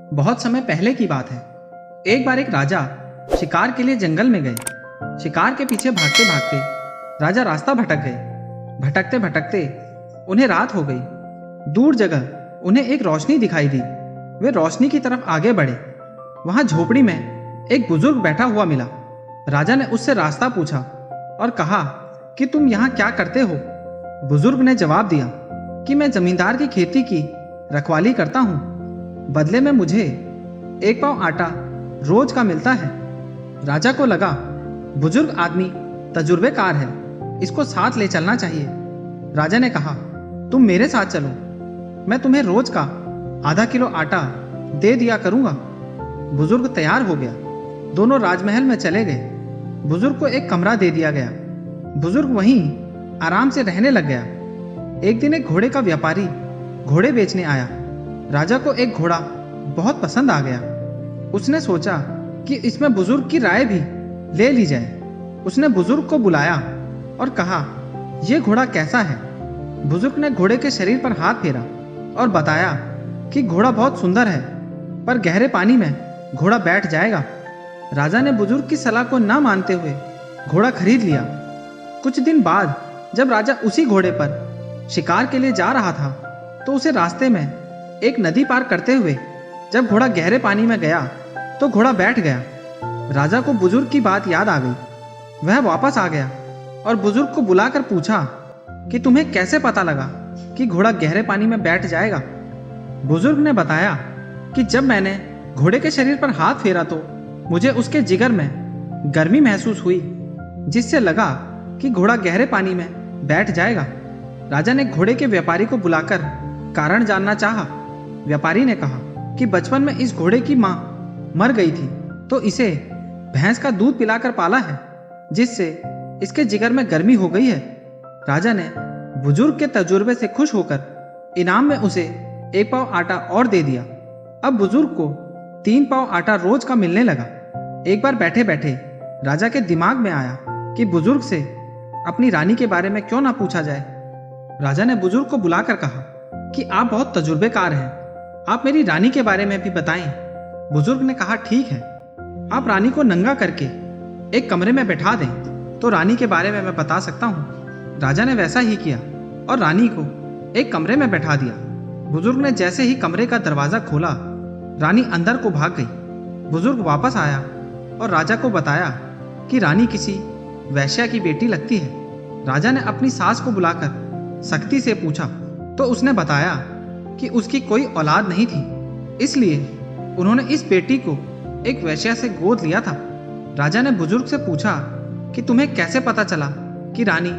बहुत समय पहले की बात है। एक बार एक राजा शिकार के लिए जंगल में गए। शिकार के पीछे भागते भागते राजा रास्ता भटक गए। भटकते भटकते उन्हें रात हो गई। दूर जगह उन्हें एक रोशनी दिखाई दी। वे रोशनी की तरफ आगे बढ़े। वहां झोपड़ी में एक बुजुर्ग बैठा हुआ मिला। राजा ने उससे रास्ता पूछा और कहा कि तुम यहाँ क्या करते हो। बुजुर्ग ने जवाब दिया कि मैं जमींदार की खेती की रखवाली करता हूँ। बदले में मुझे एक पाव आटा रोज का मिलता है। राजा को लगा बुजुर्ग आदमी तजुर्बेकार है, इसको साथ ले चलना चाहिए। राजा ने कहा, तुम मेरे साथ चलो, मैं तुम्हें रोज का आधा किलो आटा दे दिया करूंगा। बुजुर्ग तैयार हो गया। दोनों राजमहल में चले गए। बुजुर्ग को एक कमरा दे दिया गया। बुजुर्ग वहीं आराम से रहने लग गया। एक दिन एक घोड़े का व्यापारी घोड़े बेचने आया। राजा को एक घोड़ा बहुत पसंद आ गया। उसने सोचा कि इसमें बुजुर्ग की राय भी ले ली जाए। उसने बुजुर्ग को बुलाया और कहा, यह घोड़ा कैसा है। बुजुर्ग ने घोड़े के शरीर पर हाथ फेरा और बताया कि घोड़ा बहुत सुंदर है, पर गहरे पानी में घोड़ा बैठ जाएगा। राजा ने बुजुर्ग की सलाह को न मानते हुए घोड़ा खरीद लिया। कुछ दिन बाद जब राजा उसी घोड़े पर शिकार के लिए जा रहा था, तो उसे रास्ते में एक नदी पार करते हुए जब घोड़ा गहरे पानी में गया तो घोड़ा बैठ गया। राजा को बुजुर्ग की बात याद आ गई। वह वापस आ गया और बुजुर्ग को बुलाकर पूछा कि तुम्हें कैसे पता लगा कि घोड़ा गहरे पानी में बैठ जाएगा। बुजुर्ग ने बताया कि जब मैंने घोड़े के शरीर पर हाथ फेरा तो मुझे उसके जिगर में गर्मी महसूस हुई, जिससे लगा कि घोड़ा गहरे पानी में बैठ जाएगा। राजा ने घोड़े के व्यापारी को बुलाकर कारण जानना चाहा। व्यापारी ने कहा कि बचपन में इस घोड़े की मां मर गई थी, तो इसे भैंस का दूध पिलाकर पाला है, जिससे इसके जिगर में गर्मी हो गई है। राजा ने बुजुर्ग के तजुर्बे से खुश होकर इनाम में उसे एक पाव आटा और दे दिया। अब बुजुर्ग को 3 पाव आटा रोज का मिलने लगा। एक बार बैठे बैठे राजा के दिमाग में आया कि बुजुर्ग से अपनी रानी के बारे में क्यों ना पूछा जाए। राजा ने बुजुर्ग को बुलाकर कहा कि आप बहुत तजुर्बेकार हैं, आप मेरी रानी के बारे में भी बताएं। बुजुर्ग ने कहा, ठीक है, आप रानी को नंगा करके एक कमरे में बैठा दें तो रानी के बारे में मैं बता सकता हूँ। राजा ने वैसा ही किया और रानी को एक कमरे में बैठा दिया। बुजुर्ग ने जैसे ही कमरे का दरवाजा खोला, रानी अंदर को भाग गई। बुजुर्ग वापस आया और राजा को बताया कि रानी किसी वैश्या की बेटी लगती है। राजा ने अपनी सास को बुलाकर सख्ती से पूछा तो उसने बताया कि उसकी कोई औलाद नहीं थी, इसलिए उन्होंने इस बेटी को एक वैश्या से गोद लिया था। राजा ने बुजुर्ग से पूछा कि तुम्हें कैसे पता चला कि रानी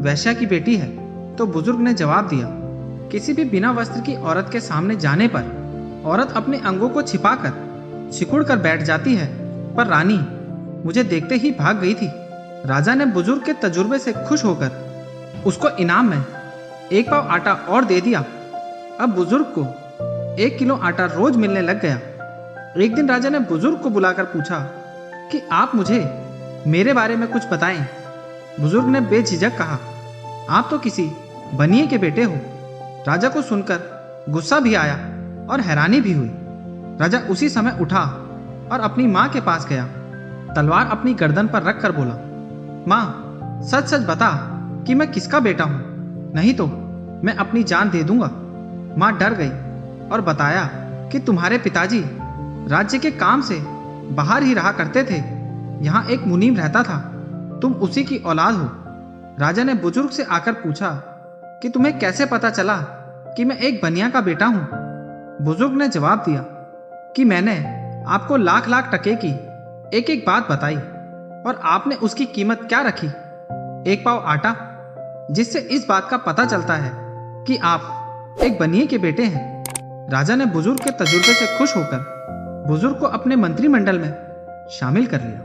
वैश्या की बेटी है। तो बुजुर्ग ने जवाब दिया, किसी भी बिना वस्त्र की औरत के सामने जाने पर औरत अपने अंगों को छिपाकर सिकुड़ कर बैठ जाती है, पर रानी मुझे देखते ही भाग गई थी। राजा ने बुजुर्ग के तजुर्बे से खुश होकर उसको इनाम में 1 पाव आटा और दे दिया। अब बुजुर्ग को 1 किलो आटा रोज मिलने लग गया। एक दिन राजा ने बुजुर्ग को बुलाकर पूछा कि आप मुझे मेरे बारे में कुछ बताएं। बुजुर्ग ने बेझिझक कहा, आप तो किसी बनिए के बेटे हो। राजा को सुनकर गुस्सा भी आया और हैरानी भी हुई। राजा उसी समय उठा और अपनी माँ के पास गया। तलवार अपनी गर्दन पर रखकर बोला, माँ, सच सच बता कि मैं किसका बेटा हूँ, नहीं तो मैं अपनी जान दे दूंगा। माँ डर गई और बताया कि तुम्हारे पिताजी राज्य के काम से बाहर ही रहा करते थे। यहाँ एक मुनीम रहता था, तुम उसी की औलाद हो। राजा ने बुजुर्ग से आकर पूछा कि तुम्हें कैसे पता चला कि मैं एक बनिया का बेटा हूँ। बुजुर्ग ने जवाब दिया कि मैंने आपको लाख लाख टके की एक एक बात बताई और आपने उसकी कीमत क्या रखी, 1 पाव आटा, जिससे इस बात का पता चलता है कि आप एक बनिए के बेटे हैं। राजा ने बुजुर्ग के तजुर्बे से खुश होकर बुजुर्ग को अपने मंत्रिमंडल में शामिल कर लिया।